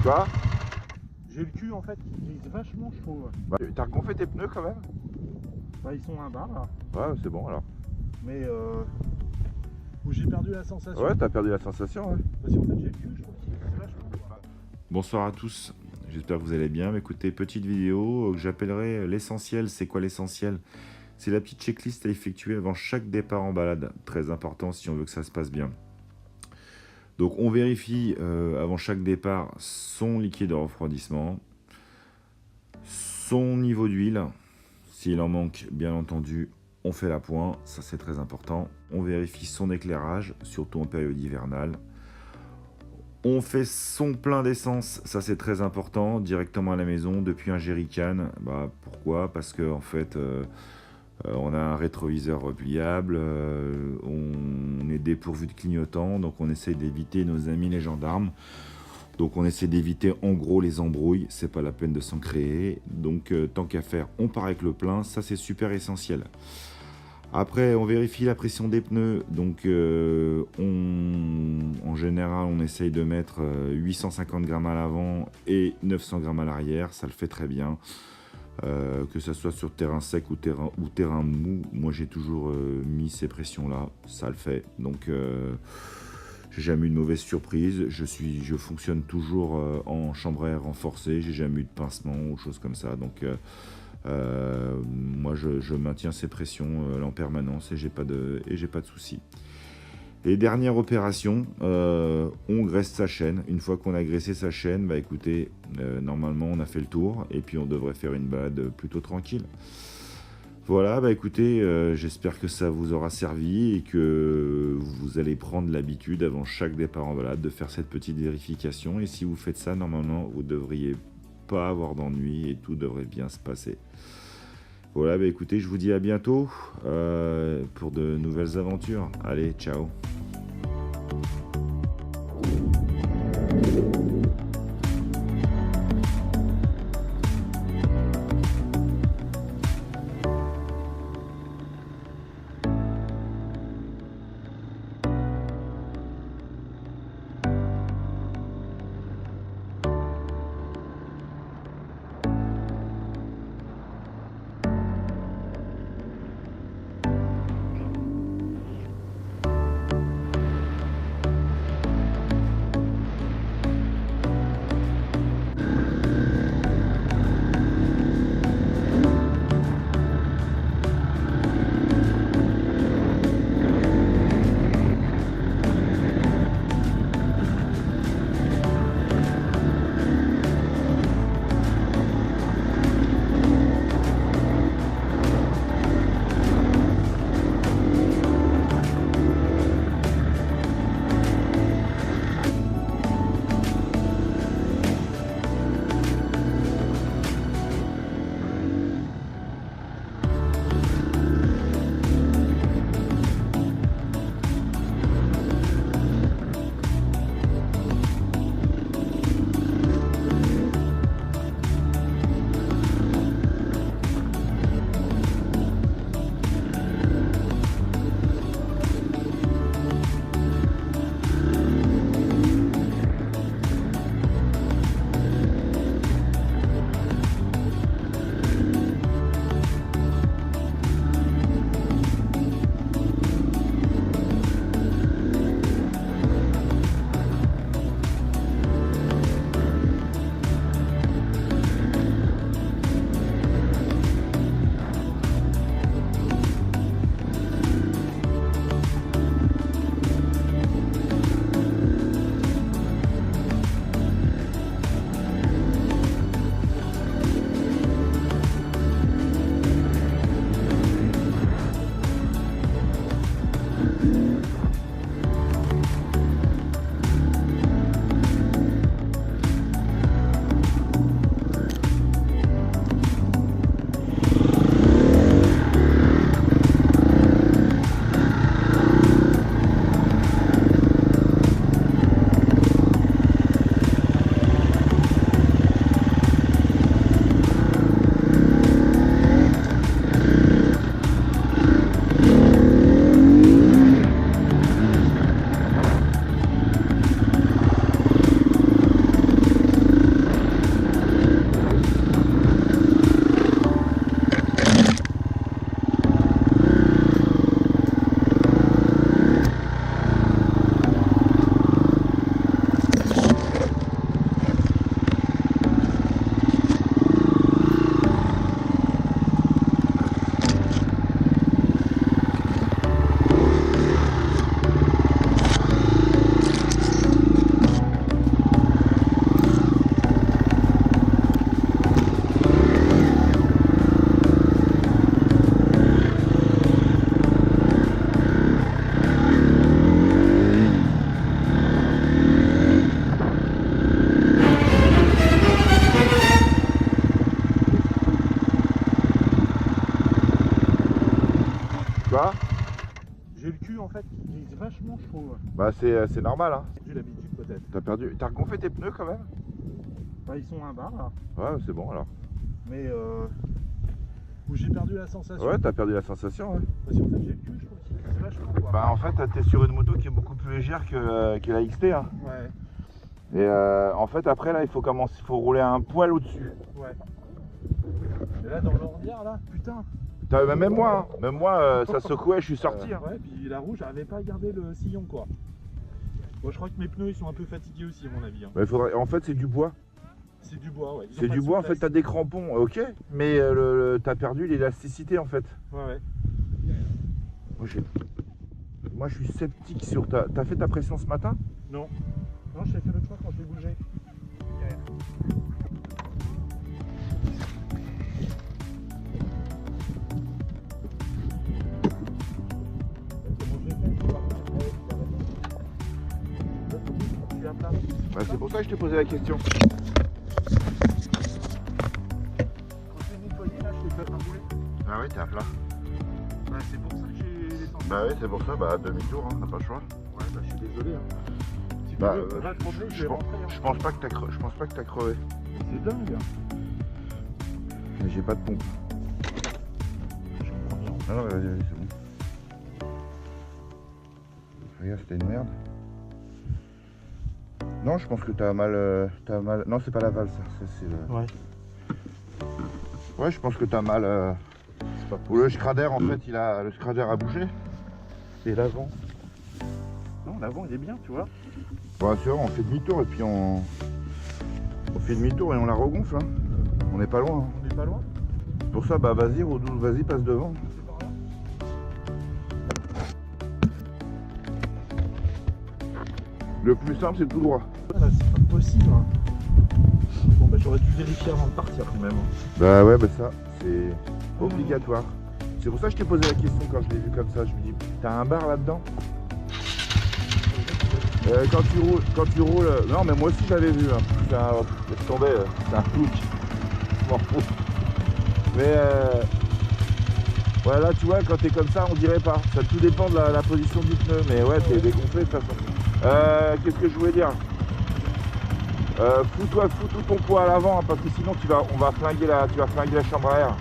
Quoi? J'ai le cul en fait qui glisse vachement, je trouve. Bah, t'as regonflé tes pneus quand même? Bah, ils sont un bar là, Ouais, c'est bon alors. mais où j'ai perdu la sensation. Ouais, t'as perdu la sensation, ouais. Parce qu'en fait, j'ai le cul, je trouve qu'il glisse vachement. Bonsoir à tous, j'espère que vous allez bien. Écoutez, petite vidéo que j'appellerai l'essentiel. C'est quoi l'essentiel? C'est la petite checklist à effectuer avant chaque départ en balade. Très important si on veut que ça se passe bien. Donc on vérifie avant chaque départ son liquide de refroidissement, son niveau d'huile. S'il en manque, bien entendu, on fait la pointe, ça c'est très important. On vérifie son éclairage, surtout en période hivernale. On fait son plein d'essence, ça c'est très important, directement à la maison, depuis un jerrycan. Bah, pourquoi? Parce que en fait, on a un rétroviseur pliable, on est dépourvu de clignotants, donc on essaye d'éviter nos amis les gendarmes. Donc on essaie d'éviter en gros les embrouilles, c'est pas la peine de s'en créer. Donc tant qu'à faire, on part avec le plein, ça c'est super essentiel. Après, on vérifie la pression des pneus. Donc, en général, on essaye de mettre 850 grammes à l'avant et 900 grammes à l'arrière. Ça le fait très bien. Que ce soit sur terrain sec ou terrain mou. Moi, j'ai toujours mis ces pressions-là. Ça le fait. Donc, j'ai jamais eu de mauvaise surprise. Je fonctionne toujours en chambre à air renforcée. J'ai jamais eu de pincement ou choses comme ça. Donc, moi je maintiens ces pressions en permanence et j'ai pas de soucis. Les dernières opérations, on graisse sa chaîne. Une fois qu'on a graissé sa chaîne, bah écoutez, normalement on a fait le tour et puis on devrait faire une balade plutôt tranquille. Voilà, bah écoutez, j'espère que ça vous aura servi et que vous allez prendre l'habitude avant chaque départ en balade de faire cette petite vérification. Et si vous faites ça, normalement vous devriez pas avoir d'ennui et tout devrait bien se passer. Voilà, bah écoutez, je vous dis à bientôt pour de nouvelles aventures. Allez, ciao. en fait qui glisse vachement, je trouve. Bah c'est normal hein. J'ai l'habitude peut-être. T'as regonflé tes pneus quand même? Bah, ils sont un bar là. Ouais c'est bon alors. Mais où j'ai perdu la sensation. Ouais t'as perdu la sensation ouais. Parce qu'en fait j'ai le cul, je trouve qu'il glisse vachement quoi. Bah en fait t'es sur une moto qui est beaucoup plus légère que la XT hein. Ouais. Et en fait après là il faut rouler un poil au-dessus. Ouais. Et là dans l'ornière là, putain. Même moi, ça secouait, je suis sorti. Hein. Ouais, puis la roue, j'arrivais pas à garder le sillon quoi. Bon, je crois que mes pneus ils sont un peu fatigués aussi à mon avis. Hein. Bah, en fait c'est du bois. C'est du bois, ouais. C'est du bois en fait, t'as des crampons, ok, mais t'as perdu l'élasticité en fait. Ouais. Moi je suis sceptique sur ta. T'as fait ta pression ce matin? Non. Non, je l'ai fait l'autre fois quand je l'ai bougé. Bah, c'est pour ça que je t'ai posé la question. Quand j'ai nettoyé là, je t'ai fait un boulet. Ah oui, t'es à plat. Bah, c'est pour ça que j'ai les sens. Bah oui, c'est pour ça, bah demi-tour, hein, t'as pas le choix. Ouais, bah, je suis désolé. Hein. Si Bah, tu veux, là, le problème, je vais rentrer. Hein. Je pense pas que t'as crevé. C'est dingue. Mais j'ai pas de pompe. J'en prends bien. Ah non, mais vas-y, c'est bon. Regarde, c'était une merde. Non, je pense que t'as mal. Non, c'est pas la valve, ça c'est le. Ouais. Ouais, je pense que t'as mal. Ou le Schrader, en fait, le Schrader a bougé. Et l'avant. Non, l'avant, il est bien, tu vois. Bon, c'est vrai, on fait demi-tour et puis on fait demi-tour et on la regonfle. Hein. On n'est pas loin. Hein. On est pas loin. Pour ça, bah vas-y, Rodou, vas-y, passe devant. C'est par là. Le plus simple, c'est tout droit. Là, c'est pas possible. Hein. Bon, bah, j'aurais dû vérifier avant de partir quand même. Hein. Bah ouais, bah ça, c'est obligatoire. C'est pour ça que je t'ai posé la question quand je l'ai vu comme ça. Je me dis, t'as un bar là-dedans? Quand tu roules, non mais moi aussi je l'avais vu, hein. Laisse tomber, c'est un flouc, je m'en fous. Mais ouais là tu vois quand t'es comme ça on dirait pas, ça tout dépend de la position du pneu, mais ouais t'es dégonflé de toute façon. Qu'est-ce que je voulais dire? Fous tout ton poids à l'avant hein, parce que sinon tu vas flinguer la chambre à air.